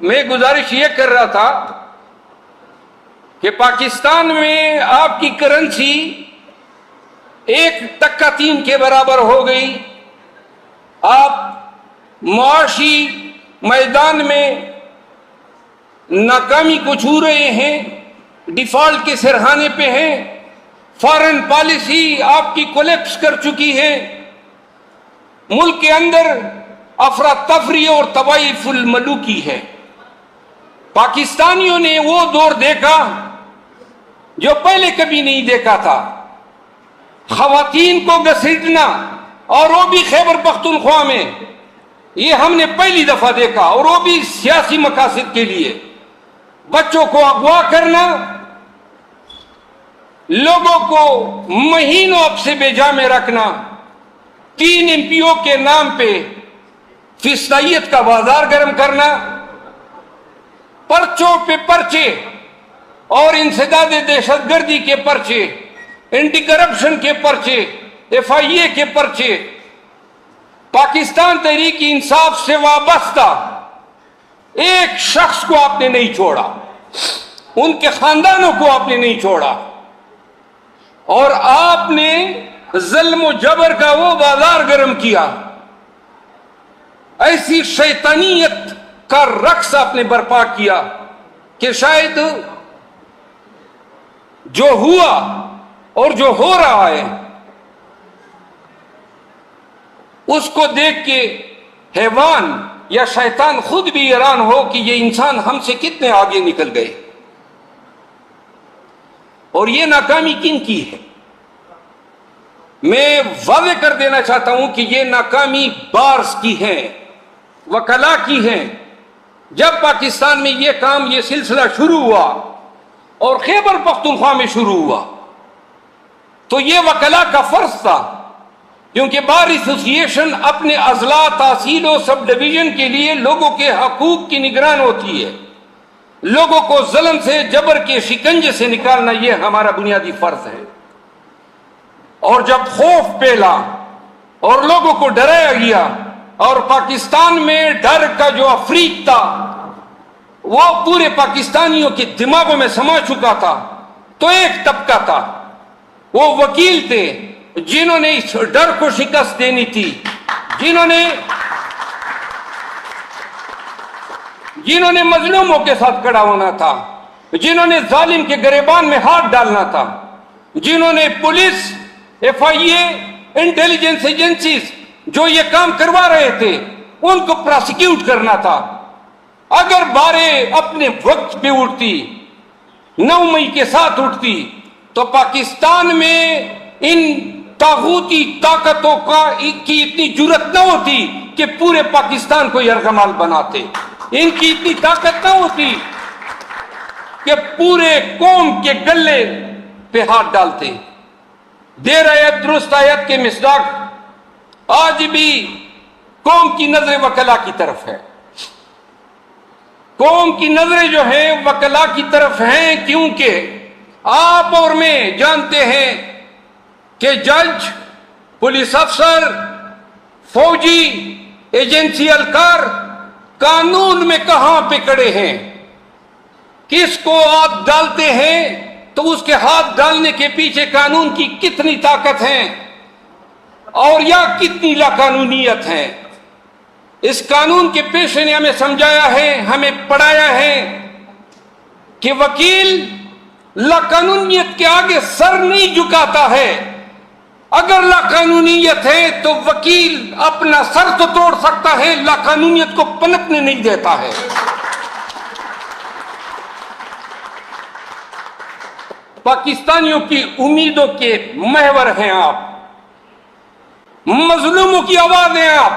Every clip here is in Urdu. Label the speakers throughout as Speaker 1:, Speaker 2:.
Speaker 1: میں گزارش یہ کر رہا تھا کہ پاکستان میں آپ کی کرنسی 1.3 کے برابر ہو گئی. آپ معاشی میدان میں ناکامی کو چھو رہے ہیں, ڈیفالٹ کے سرحانے پہ ہیں, فارن پالیسی آپ کی کولیپس کر چکی ہے, ملک کے اندر افراتفری اور طوائف الملوکی ہے. پاکستانیوں نے وہ دور دیکھا جو پہلے کبھی نہیں دیکھا تھا. خواتین کو گھسیٹنا, اور وہ بھی خیبر پختونخوا میں, یہ ہم نے پہلی دفعہ دیکھا, اور وہ بھی سیاسی مقاصد کے لیے. بچوں کو اغوا کرنا, لوگوں کو مہینوں اپسے بیجا میں رکھنا, 3 MP کے نام پہ فسطائیت کا بازار گرم کرنا, پرچوں پہ پرچے اور انسداد دہشت گردی کے پرچے, اینٹی کرپشن کے پرچے, FIA کے پرچے. پاکستان تحریک انصاف سے وابستہ ایک شخص کو آپ نے نہیں چھوڑا, ان کے خاندانوں کو آپ نے نہیں چھوڑا, اور آپ نے ظلم و جبر کا وہ بازار گرم کیا. ایسی شیطانیت کا رقص آپ نے برپا کیا کہ شاید جو ہوا اور جو ہو رہا ہے اس کو دیکھ کے حیوان یا شیطان خود بھی حیران ہو کہ یہ انسان ہم سے کتنے آگے نکل گئے. اور یہ ناکامی کن کی ہے؟ میں واضح کر دینا چاہتا ہوں کہ یہ ناکامی بارز کی ہے, وکلا کی ہے. جب پاکستان میں یہ کام, یہ سلسلہ شروع ہوا اور خیبر پختونخوا میں شروع ہوا, تو یہ وکلا کا فرض تھا, کیونکہ بار ایسوسییشن اپنے اضلاع, تحصیل و سب ڈویژن کے لیے لوگوں کے حقوق کی نگران ہوتی ہے. لوگوں کو ظلم سے, جبر کے شکنجے سے نکالنا یہ ہمارا بنیادی فرض ہے. اور جب خوف پھیلا اور لوگوں کو ڈرایا گیا, اور پاکستان میں ڈر کا جو افریت تھا وہ پورے پاکستانیوں کے دماغوں میں سما چکا تھا, تو ایک طبقہ تھا, وہ وکیل تھے جنہوں نے اس ڈر کو شکست دینی تھی, جنہوں نے مظلوموں کے ساتھ کھڑا ہونا تھا, جنہوں نے ظالم کے گریبان میں ہاتھ ڈالنا تھا, جنہوں نے پولیس, FIA, انٹیلیجنس ایجنسیز جو یہ کام کروا رہے تھے ان کو پراسیکیوٹ کرنا تھا. اگر باریں اپنے وقت پہ اٹھتی, 9 مئی کے ساتھ اٹھتی, تو پاکستان میں ان طاغوتی طاقتوں کی اتنی جرت نہ ہوتی کہ پورے پاکستان کو یرغمال بناتے. ان کی اتنی طاقت نہ ہوتی کہ پورے قوم کے گلے پہ ہاتھ ڈالتے. دیر آیت درست آیت کے مصداق آج بھی قوم کی نظر وکلا کی طرف ہے. قوم کی نظریں جو ہیں وکلا کی طرف ہیں, کیونکہ آپ اور میں جانتے ہیں کہ جج, پولیس افسر, فوجی, ایجنسی اہلکار قانون میں کہاں پہ کھڑے ہیں. کس کو آپ ڈالتے ہیں تو اس کے ہاتھ ڈالنے کے پیچھے قانون کی کتنی طاقت ہے اور یا کتنی لاقانونیت ہے. اس قانون کے پیشے نے ہمیں سمجھایا ہے, ہمیں پڑھایا ہے کہ وکیل لاقانونیت کے آگے سر نہیں جھکاتا ہے. اگر لاقانونیت ہے تو وکیل اپنا سر تو توڑ سکتا ہے, لاقانونیت کو پنپنے نہیں دیتا ہے. پاکستانیوں کی امیدوں کے محور ہیں آپ, مظلوموں کی آواز ہیں آپ.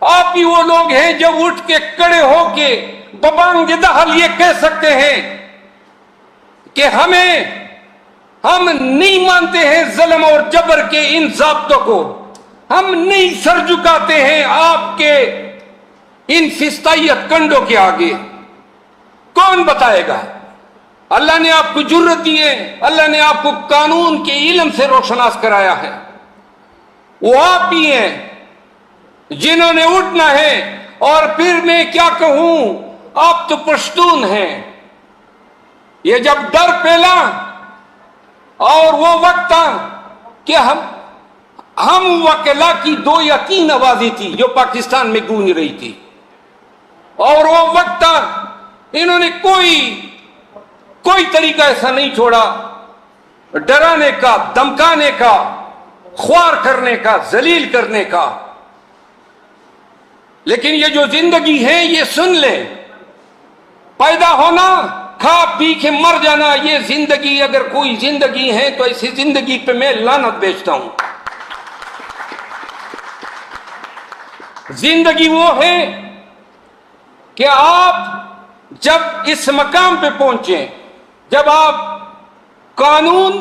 Speaker 1: آپ بھی وہ لوگ ہیں جو اٹھ کے کھڑے ہو کے ببانگ دہل یہ کہہ سکتے ہیں کہ ہم نہیں مانتے ہیں ظلم اور جبر کے ان ضابطوں کو, ہم نہیں سر جھکاتے ہیں آپ کے ان فسطائیت کنڈوں کے آگے. کون بتائے گا؟ اللہ نے آپ کو جرت دی ہے, اللہ نے آپ کو قانون کے علم سے روشناس کرایا ہے. وہ آپ ہی ہیں جنہوں نے اٹھنا ہے اور پھر میں کیا کہوں، آپ تو پشتون ہیں۔ یہ جب ڈر پھیلا اور وہ وقت تھا کہ ہم وکلا کی 2 یا 3 آوازیں تھی جو پاکستان میں گونج رہی تھی، اور وہ وقت تھا انہوں نے کوئی طریقہ ایسا نہیں چھوڑا ڈرانے کا، دمکانے کا، خوار کرنے کا، ذلیل کرنے کا۔ لیکن یہ جو زندگی ہے یہ سن لیں، پیدا ہونا، کھا پی کے مر جانا، یہ زندگی اگر کوئی زندگی ہے تو ایسی زندگی پہ میں لعنت بھیجتا ہوں۔ زندگی وہ ہے کہ آپ جب اس مقام پہ پہنچیں، جب آپ قانون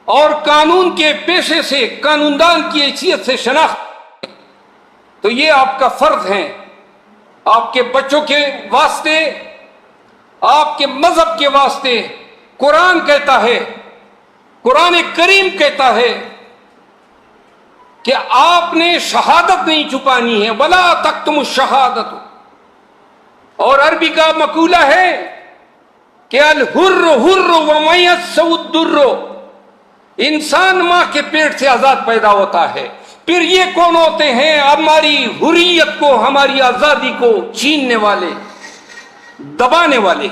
Speaker 1: اور قانون کے پیشے سے، قانوندان کی حیثیت سے شناخت، تو یہ آپ کا فرض ہے، آپ کے بچوں کے واسطے، آپ کے مذہب کے واسطے۔ قرآن کہتا ہے، قرآن کریم کہتا ہے کہ آپ نے شہادت نہیں چھپانی ہے، وَلَا تَكْتُمُوا الشَّهَادَةَ۔ اور عربی کا مقولہ ہے کہ الحر حر ومیسع الدر، انسان ماں کے پیٹ سے آزاد پیدا ہوتا ہے، پھر یہ کون ہوتے ہیں ہماری حریت کو، ہماری آزادی کو چھیننے والے، دبانے والے۔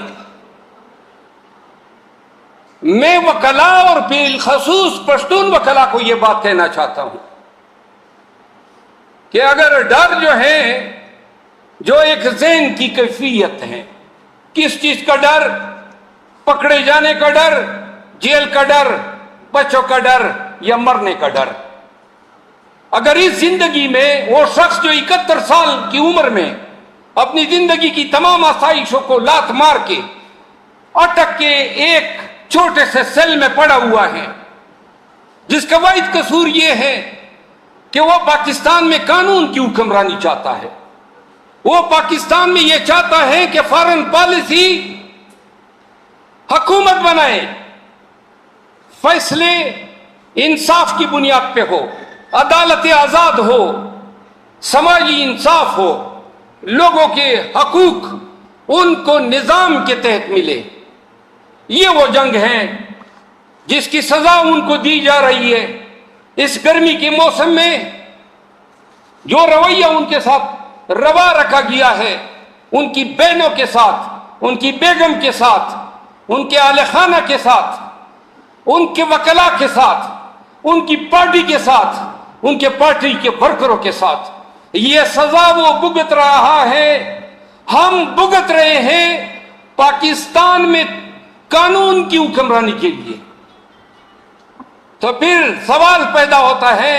Speaker 1: میں وکلا اور بالخصوص پشتون وکلا کو یہ بات کہنا چاہتا ہوں کہ اگر ڈر جو ہے، جو ایک ذہن کی کیفیت ہے، کس چیز کا ڈر؟ پکڑے جانے کا ڈر، جیل کا ڈر، بچوں کا ڈر، یا مرنے کا ڈر۔ اگر اس زندگی میں وہ شخص جو 71 سال کی عمر میں اپنی زندگی کی تمام آسائشوں کو لات مار کے اٹک کے ایک چھوٹے سے سیل میں پڑا ہوا ہے، جس کا واحد قصور یہ ہے کہ وہ پاکستان میں قانون کی حکمرانی چاہتا ہے، وہ پاکستان میں یہ چاہتا ہے کہ فارن پالیسی حکومت بنائے، فیصلے انصاف کی بنیاد پہ ہو، عدالت آزاد ہو، سماجی انصاف ہو، لوگوں کے حقوق ان کو نظام کے تحت ملے۔ یہ وہ جنگ ہے جس کی سزا ان کو دی جا رہی ہے۔ اس گرمی کے موسم میں جو رویہ ان کے ساتھ روا رکھا گیا ہے، ان کی بہنوں کے ساتھ، ان کی بیگم کے ساتھ، ان کے اہل خانہ کے ساتھ، ان کے وکلا کے ساتھ، ان کی پارٹی کے ساتھ، ان کے پارٹی کے ورکروں کے ساتھ، یہ سزا وہ بھگت رہا ہے، ہم بھگت رہے ہیں پاکستان میں قانون کی حکمرانی کے لیے۔ تو پھر سوال پیدا ہوتا ہے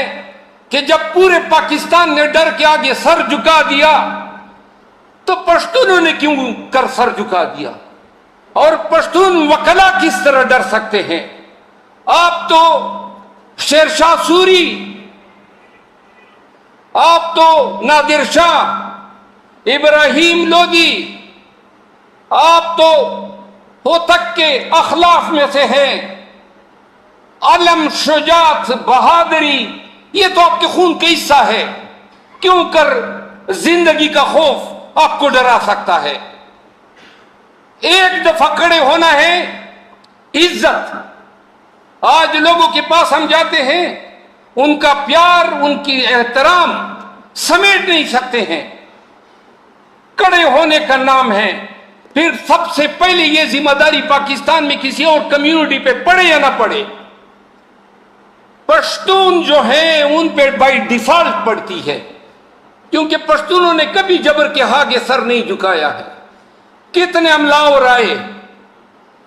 Speaker 1: کہ جب پورے پاکستان نے ڈر کے آگے سر جھکا دیا تو پشتونوں نے کیوں کر سر جھکا دیا؟ اور پشتون وکلا کس طرح ڈر سکتے ہیں؟ آپ تو شیر شاہ سوری، آپ تو نادر شاہ، ابراہیم لودھی، آپ تو ہوتک کے اخلاف میں سے ہیں، علم، شجاعت، بہادری، یہ تو آپ کے خون کا حصہ ہے۔ کیوں کر زندگی کا خوف آپ کو ڈرا سکتا ہے؟ ایک دفعہ کھڑے ہونا ہے، عزت۔ آج لوگوں کے پاس ہم جاتے ہیں، ان کا پیار، ان کی احترام سمیٹ نہیں سکتے ہیں۔ کھڑے ہونے کا نام ہے۔ پھر سب سے پہلے یہ ذمہ داری پاکستان میں کسی اور کمیونٹی پہ پڑے یا نہ پڑے، پشتون جو ہیں ان پہ بائی ڈیفالٹ پڑتی ہے، کیونکہ پشتونوں نے کبھی جبر کے آگے سر نہیں جھکایا ہے۔ کتنے املاور آئے،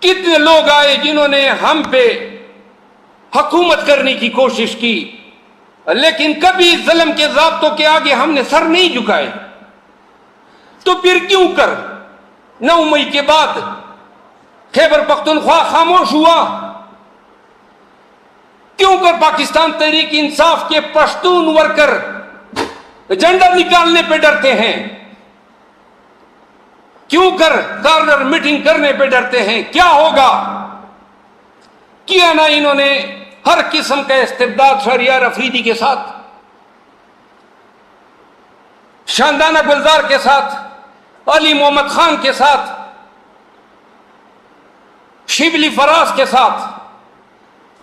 Speaker 1: کتنے لوگ آئے جنہوں نے ہم پہ حکومت کرنے کی کوشش کی، لیکن کبھی ظلم کے ضابطوں کے آگے ہم نے سر نہیں جھکائے۔ تو پھر کیوں کر 9 مئی کے بعد خیبر پختونخوا خاموش ہوا؟ کیوں کر پاکستان تحریک انصاف کے پشتون ورکر جھنڈا نکالنے پہ ڈرتے ہیں؟ کیوں کر کارنر میٹنگ کرنے پہ ڈرتے ہیں؟ کیا ہوگا؟ کیا نہ انہوں نے ہر قسم کا استبداد شہریار افریدی کے ساتھ، شاندانہ گلزار کے ساتھ، علی محمد خان کے ساتھ، شبلی فراز کے ساتھ،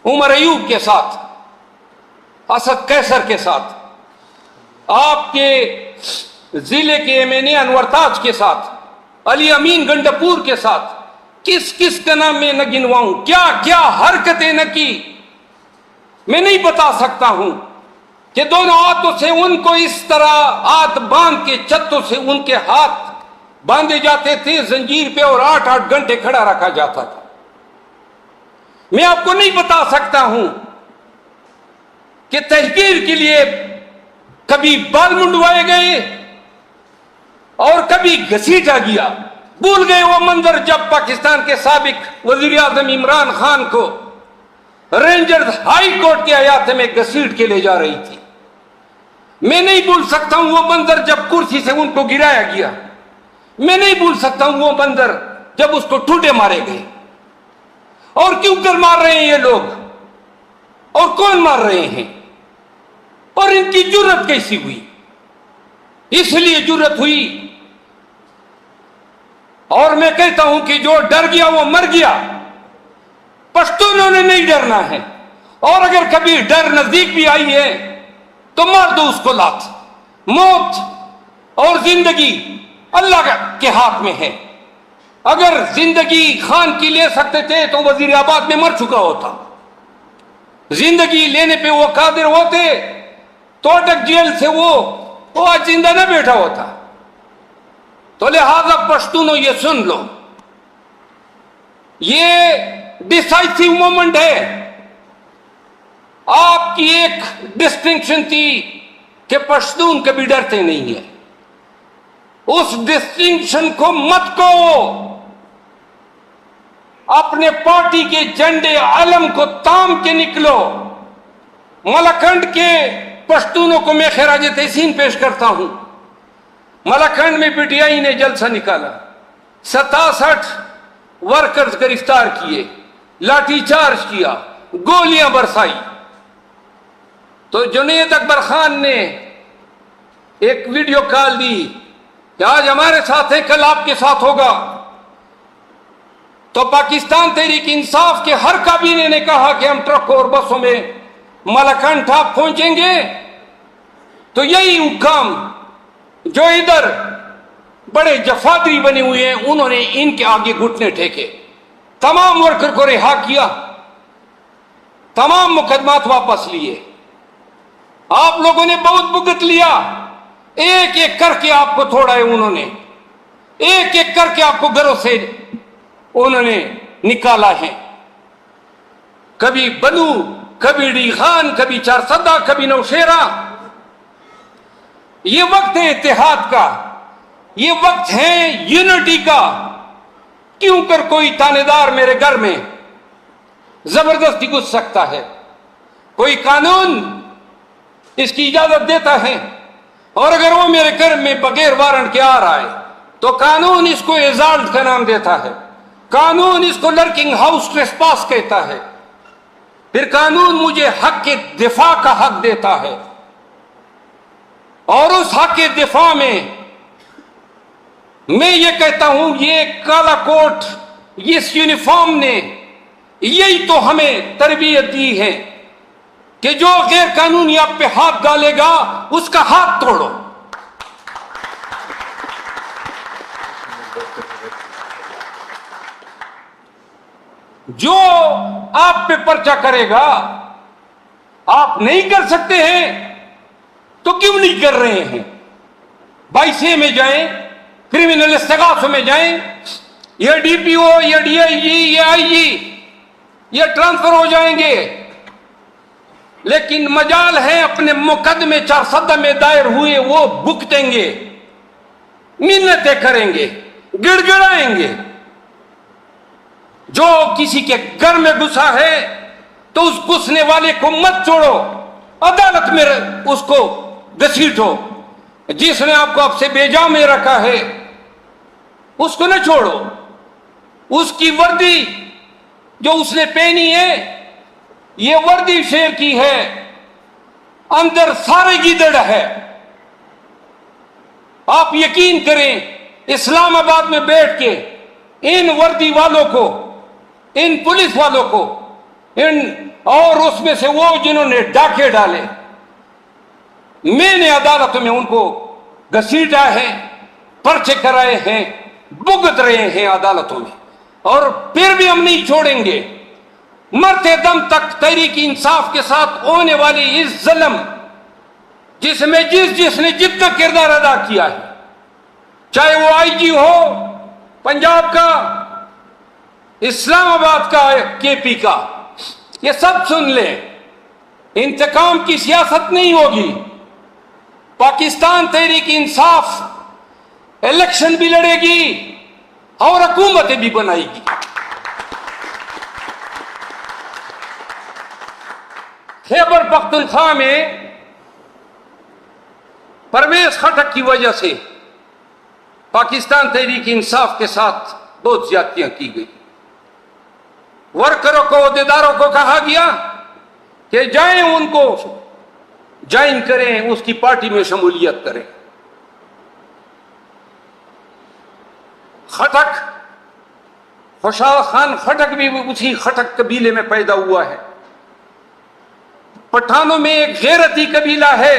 Speaker 1: عمر ایوب کے ساتھ، اسد قیصر کے ساتھ، آپ کے ضلع کے ایم این اے انور تاج کے ساتھ، علی امین گنڈپور کے ساتھ، کس کس کا نام میں نہ گنواؤں، کیا کیا حرکتیں نہ کی، میں نہیں بتا سکتا ہوں کہ دونوں ہاتھوں سے ان کو اس طرح ہاتھ باندھ کے چتوں سے ان کے ہاتھ باندھے جاتے تھے زنجیر پہ، اور 8-8 گھنٹے کھڑا رکھا جاتا تھا۔ میں آپ کو نہیں بتا سکتا ہوں کہ تحقیر کے لیے کبھی بال منڈوائے گئے اور کبھی گھسیٹا گیا۔ بھول گئے وہ منظر جب پاکستان کے سابق وزیر اعظم عمران خان کو رینجرز ہائی کورٹ کے احاطے میں گھسیٹ کے لے جا رہی تھی۔ میں نہیں بھول سکتا ہوں وہ منظر جب کرسی سے ان کو گرایا گیا۔ میں نہیں بھول سکتا ہوں وہ منظر جب اس کو ٹھوٹے مارے گئے۔ اور کیوں کر مار رہے ہیں یہ لوگ، اور کون مار رہے ہیں، اور ان کی جرت کیسی ہوئی؟ اس لیے جرت ہوئی، اور میں کہتا ہوں کہ جو ڈر گیا وہ مر گیا۔ پشتونوں نے نہیں ڈرنا ہے، اور اگر کبھی ڈر نزدیک بھی آئی ہے تو مار دو اس کو لات۔ موت اور زندگی اللہ کے ہاتھ میں ہے۔ اگر زندگی خان کی لے سکتے تھے تو وزیر آباد میں مر چکا ہوتا۔ زندگی لینے پہ وہ قادر ہوتے تو اٹک جیل سے وہ آج زندہ نہ بیٹھا ہوتا۔ تو لہذا پشتونوں یہ سن لو، یہ ڈیسائسیو مومنٹ ہے۔ آپ کی ایک ڈسٹنکشن تھی کہ پشتون کبھی ڈرتے نہیں ہیں، اس ڈسٹنکشن کو مت کو، اپنے پارٹی کے جھنڈے علم کو تام کے نکلو۔ ملاکنڈ کے پشتونوں کو میں خراج تحسین پیش کرتا ہوں۔ ملاکنڈ میں پی ٹی آئی نے جلسہ نکالا، 67 ورکرز گرفتار کیے، لاٹھی چارج کیا، گولیاں برسائی۔ تو جنید اکبر خان نے ایک ویڈیو کال دی کہ آج ہمارے ساتھ ہے، کل آپ کے ساتھ ہوگا۔ تو پاکستان تحریک انصاف کے ہر کابینے نے کہا کہ ہم ٹرکوں اور بسوں میں ملاکنڈ ٹاپ پہنچیں گے۔ تو یہی حکام جو ادھر بڑے جفادری بنے ہوئے ہیں، انہوں نے ان کے آگے گھٹنے ٹھیکے، تمام ورکر کو رہا کیا، تمام مقدمات واپس لیے۔ آپ لوگوں نے بہت بھگت لیا، ایک ایک کر کے آپ کو توڑا ہے انہوں نے، ایک ایک کر کے آپ کو گھروں سے انہوں نے نکالا ہے۔ کبھی بنو، کبھی ڈی خان، کبھی چارسدہ، کبھی نوشیرہ۔ یہ وقت ہے اتحاد کا، یہ وقت ہے یونٹی کا۔ کیوں کر کوئی تانے دار میرے گھر میں زبردستی گھس سکتا ہے؟ کوئی قانون اس کی اجازت دیتا ہے؟ اور اگر وہ میرے گھر میں بغیر وارنٹ کے آ رہا ہے تو قانون اس کو ایزالٹ کا نام دیتا ہے، قانون اس کو لرکنگ ہاؤس ٹریسپاس کہتا ہے، پھر قانون مجھے حق کے دفاع کا حق دیتا ہے، اور اس حق کے دفاع میں میں یہ کہتا ہوں، یہ کالا کوٹ، اس یونیفارم نے یہی تو ہمیں تربیت دی ہے کہ جو غیر قانونی آپ پہ ہاتھ ڈالے گا اس کا ہاتھ توڑو۔ جو آپ پہ پرچہ کرے گا، آپ نہیں کر سکتے ہیں تو کیوں نہیں کر رہے ہیں؟ 22 میں جائیں، کرمنل استغاثوں میں جائیں، یہ ڈی پی او، یہ ڈی آئی جی، یہ آئی جی، یہ ٹرانسفر ہو جائیں گے، لیکن مجال ہے اپنے مقدمے چارسدہ میں دائر ہوئے وہ بھگتیں گے، منتیں کریں گے، گڑ گڑائیں گے۔ جو کسی کے گھر میں گھسا ہے تو اس گھسنے والے کو مت چھوڑو، عدالت میں اس کو گھسیٹو۔ جس نے آپ کو اب سے بیجا میں رکھا ہے اس کو نہ چھوڑو۔ اس کی وردی جو اس نے پہنی ہے، یہ وردی شیر کی ہے، اندر سارے گیدڑ ہے۔ آپ یقین کریں اسلام آباد میں بیٹھ کے ان وردی والوں کو، ان پولیس والوں کو، اور اس میں سے وہ جنہوں نے ڈاکے ڈالے، میں نے عدالتوں میں ان کو گھسیٹا ہے، پرچے کرائے ہیں، بھگت رہے ہیں عدالتوں میں، اور پھر بھی ہم نہیں چھوڑیں گے۔ مرتے دم تک تحریک انصاف کے ساتھ ہونے والی اس ظلم جس میں جس نے جتنا کردار ادا کیا ہے، چاہے وہ آئی جی ہو پنجاب کا، اسلام آباد کا، کے پی کا، یہ سب سن لیں، انتقام کی سیاست نہیں ہوگی۔ پاکستان تحریک انصاف الیکشن بھی لڑے گی اور حکومتیں بھی بنائے گی۔ خیبر پختونخوا میں پرویز خٹک کی وجہ سے پاکستان تحریک انصاف کے ساتھ بہت زیادتیاں کی گئی۔ ورکروں کو، عہدیداروں کو کہا گیا کہ جائیں ان کو جوائن کریں، اس کی پارٹی میں شمولیت کریں۔ خٹک، خوشحال خان خٹک بھی اسی خٹک قبیلے میں پیدا ہوا ہے۔ پٹھانوں میں ایک غیرتی قبیلہ ہے،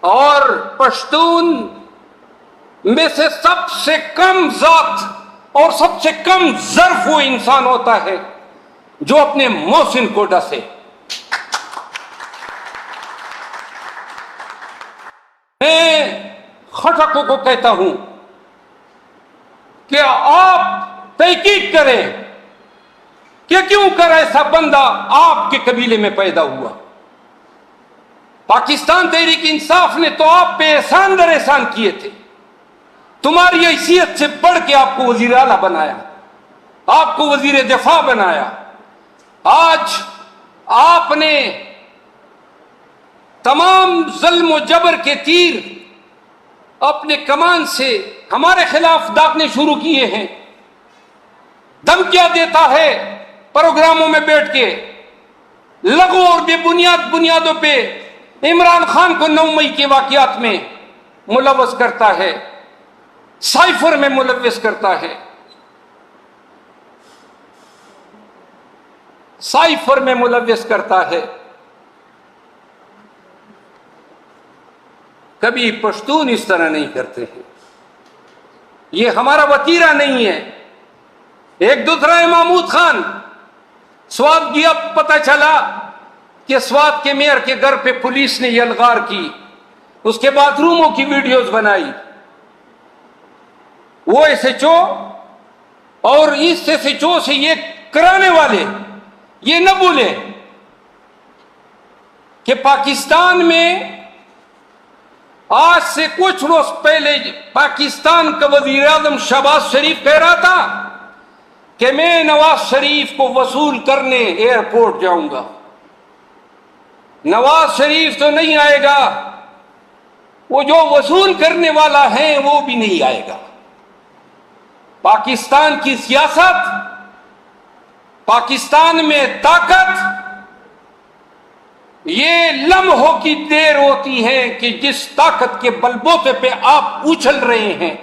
Speaker 1: اور پشتون میں سے سب سے کم ذات اور سب سے کم ظرف وہ انسان ہوتا ہے جو اپنے محسن کو ڈسے۔ میں خٹکوں کو کہتا ہوں کہ آپ تحقیق کریں کہ کیوں کر ایسا بندہ آپ کے قبیلے میں پیدا ہوا۔ پاکستان تحریک انصاف نے تو آپ پہ احسان در احسان کیے تھے، تمہاری حیثیت سے بڑھ کے آپ کو وزیر اعلیٰ بنایا، آپ کو وزیر دفاع بنایا۔ آج آپ نے تمام ظلم و جبر کے تیر اپنے کمان سے ہمارے خلاف داغنے شروع کیے ہیں۔ دھمکیاں دیتا ہے پروگراموں میں بیٹھ کے، لغو اور بے بنیادوں پہ عمران خان کو 9 مئی کے واقعات میں ملوث کرتا ہے، سائفر میں ملوث کرتا ہے، سائفر میں ملوث کرتا ہے۔ کبھی پشتون اس طرح نہیں کرتے ہیں، یہ ہمارا وتیرہ نہیں ہے۔ ایک دوسرا ہے محمود خان، سوات گیا، پتہ چلا کہ سوات کے میئر کے گھر پہ پولیس نے یہ الغار کی، اس کے باتھ روموں کی ویڈیوز بنائی۔ وہ ایس ایچ او اور اس ایس ایچ او سے یہ کرانے والے یہ نہ بھولیں کہ پاکستان میں آج سے کچھ روز پہلے پاکستان کا وزیر اعظم شہباز شریف کہہ رہا تھا کہ میں نواز شریف کو وصول کرنے ایئرپورٹ جاؤں گا۔ نواز شریف تو نہیں آئے گا، وہ جو وصول کرنے والا ہے وہ بھی نہیں آئے گا۔ پاکستان کی سیاست، پاکستان میں طاقت یہ لمحوں کی دیر ہوتی ہے کہ جس طاقت کے بلبوتے پہ آپ اچھل رہے ہیں،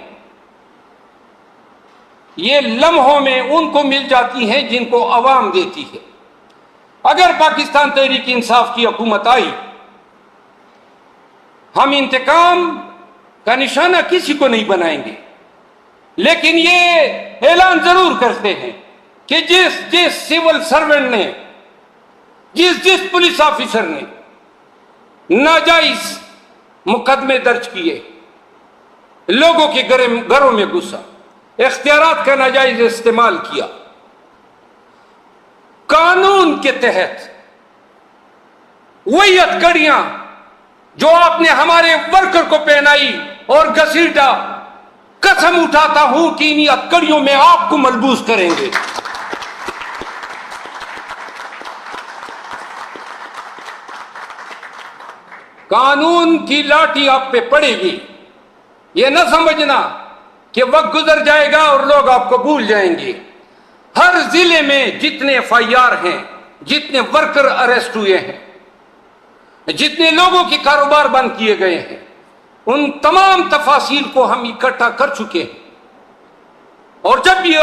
Speaker 1: یہ لمحوں میں ان کو مل جاتی ہیں جن کو عوام دیتی ہے۔ اگر پاکستان تحریک انصاف کی حکومت آئی، ہم انتقام کا نشانہ کسی کو نہیں بنائیں گے، لیکن یہ اعلان ضرور کرتے ہیں کہ جس سول سرونٹ نے، جس پولیس آفیسر نے ناجائز مقدمے درج کیے، لوگوں کے گھروں میں گھسا، اختیارات کا ناجائز استعمال کیا، قانون کے تحت وہی ہتھکڑیاں جو آپ نے ہمارے ورکر کو پہنائی اور گھسیٹا، قسم اٹھاتا ہوں کہ انہی ہتھکڑیوں میں آپ کو ملبوس کریں گے۔ قانون کی لاٹھی آپ پہ پڑے گی۔ یہ نہ سمجھنا کہ وقت گزر جائے گا اور لوگ آپ کو بھول جائیں گے۔ ہر ضلع میں جتنے ایف آئی آر ہیں، جتنے ورکر اریسٹ ہوئے ہیں، جتنے لوگوں کے کاروبار بند کیے گئے ہیں، ان تمام تفاصیل کو ہم اکٹھا کر چکے ہیں، اور جب بھی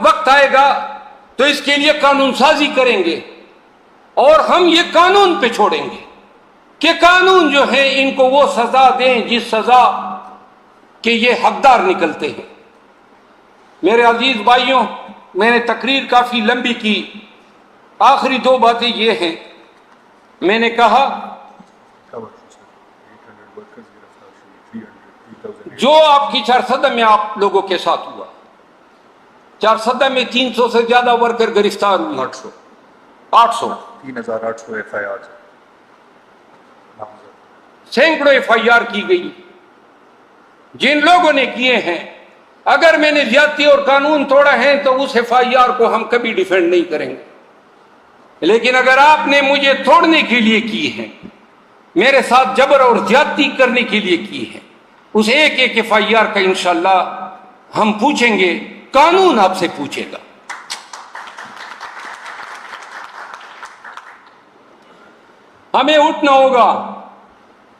Speaker 1: وقت آئے گا تو اس کے لیے قانون سازی کریں گے، اور ہم یہ قانون پہ چھوڑیں گے کہ قانون جو ہے ان کو وہ سزا دیں جس سزا کہ یہ حقدار نکلتے ہیں۔ میرے عزیز بھائیوں، میں نے تقریر کافی لمبی کی، آخری دو باتیں یہ ہیں۔ میں نے کہا جو آپ کی چارسدہ میں آپ لوگوں کے ساتھ ہوا، چارسدہ میں 300 سے زیادہ ورکر گرفتار ہوئے، 800
Speaker 2: 3800 ایف آئی آر،
Speaker 1: سینکڑوں ایف آئی آر کی گئی جن لوگوں نے کیے ہیں۔ اگر میں نے زیادتی اور قانون توڑا ہے تو اس ایف آئی آر کو ہم کبھی ڈیفینڈ نہیں کریں گے، لیکن اگر آپ نے مجھے توڑنے کے لیے کی ہے، میرے ساتھ جبر اور زیادتی کرنے کے لیے کی ہے، اس ایک ایک ایف آئی آر کا انشاءاللہ ہم پوچھیں گے، قانون آپ سے پوچھے گا۔ ہمیں اٹھنا ہوگا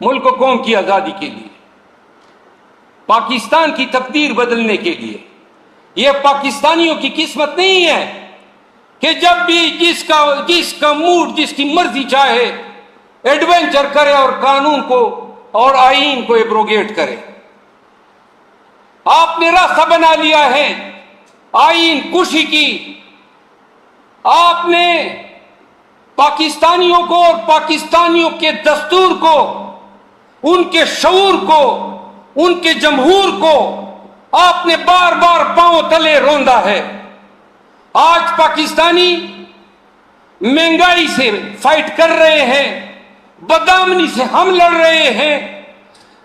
Speaker 1: ملک و قوم کی آزادی کے لیے، پاکستان کی تقدیر بدلنے کے لیے۔ یہ پاکستانیوں کی قسمت نہیں ہے کہ جب بھی جس کا موڈ، جس کی مرضی چاہے ایڈونچر کرے اور قانون کو اور آئین کو ایبروگیٹ کرے۔ آپ نے راستہ بنا لیا ہے آئین کشی کی، آپ نے پاکستانیوں کو اور پاکستانیوں کے دستور کو، ان کے شعور کو، ان کے جمہور کو آپ نے بار بار پاؤں تلے روندا ہے۔ آج پاکستانی مہنگائی سے فائٹ کر رہے ہیں، بدامنی سے ہم لڑ رہے ہیں۔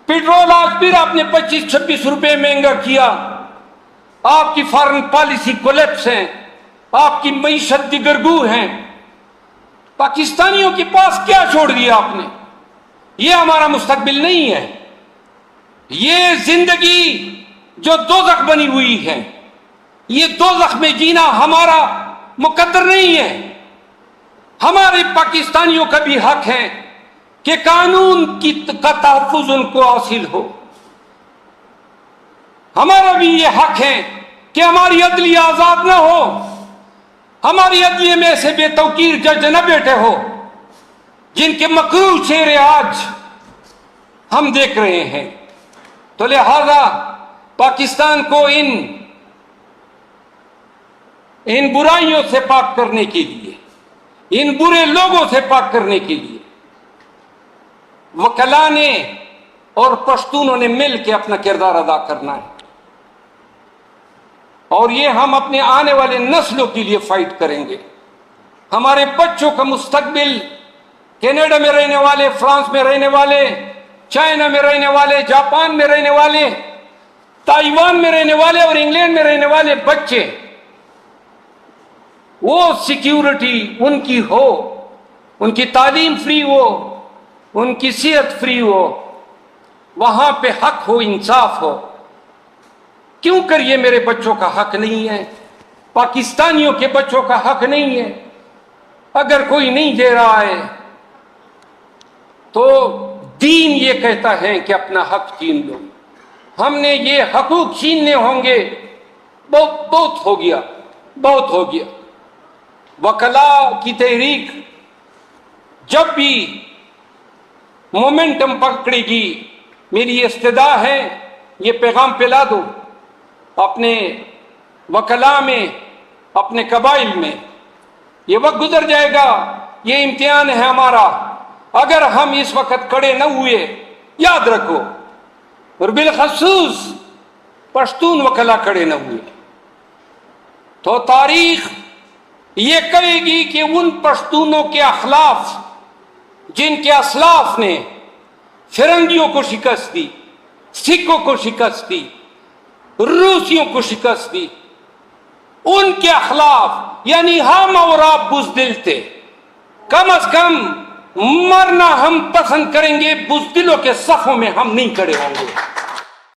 Speaker 1: پیٹرول آج پھر آپ نے 25-26 روپے مہنگا کیا، آپ کی فارن پالیسی کولیپس ہے، آپ کی معیشت دگرگو ہے۔ پاکستانیوں کے پاس کیا چھوڑ دیا آپ نے؟ یہ ہمارا مستقبل نہیں ہے، یہ زندگی جو دوزخ بنی ہوئی ہے، یہ دوزخ میں جینا ہمارا مقدر نہیں ہے۔ ہمارے پاکستانیوں کا بھی حق ہے کہ قانون کا تحفظ ان کو حاصل ہو۔ ہمارا بھی یہ حق ہے کہ ہماری عدلیہ آزاد نہ ہو، ہماری عدلیہ میں ایسے بے توقیر جج نہ بیٹھے ہو جن کے مکروہ چہرے آج ہم دیکھ رہے ہیں۔ تو لہذا پاکستان کو ان برائیوں سے پاک کرنے کے لیے، ان برے لوگوں سے پاک کرنے کے لیے وکلا نے اور پشتونوں نے مل کے اپنا کردار ادا کرنا ہے، اور یہ ہم اپنے آنے والے نسلوں کے لیے فائٹ کریں گے۔ ہمارے بچوں کا مستقبل، کینیڈا میں رہنے والے، فرانس میں رہنے والے، چائنا میں رہنے والے، جاپان میں رہنے والے، تائیوان میں رہنے والے اور انگلینڈ میں رہنے والے بچے، وہ سیکیورٹی ان کی ہو، ان کی تعلیم فری ہو، ان کی صحت فری ہو، وہاں پہ حق ہو، انصاف ہو۔ کیوں کر یہ میرے بچوں کا حق نہیں ہے؟ پاکستانیوں کے بچوں کا حق نہیں ہے؟ اگر کوئی نہیں دے رہا ہے تو دین یہ کہتا ہے کہ اپنا حق چھین لو۔ ہم نے یہ حقوق چھیننے ہوں گے، بہت ہو گیا، بہت ہو گیا۔ وکلا کی تحریک جب بھی مومنٹم پکڑے گی، میری استدعا ہے یہ پیغام پھیلا دو اپنے وکلا میں، اپنے قبائل میں۔ یہ وقت گزر جائے گا، یہ امتحان ہے ہمارا۔ اگر ہم اس وقت کھڑے نہ ہوئے، یاد رکھو، اور بالخصوص پشتون وکلا کھڑے نہ ہوئے، تو تاریخ یہ کہے گی کہ ان پشتونوں کے اخلاف جن کے اسلاف نے فرنگیوں کو شکست دی، سکھوں کو شکست دی، روسیوں کو شکست دی، ان کے اخلاف، یعنی ہم اور آپ بزدل تھے، کم از کم مرنا ہم پسند کریں گے، بزدلوں کے صفوں میں ہم نہیں کھڑے ہوں گے۔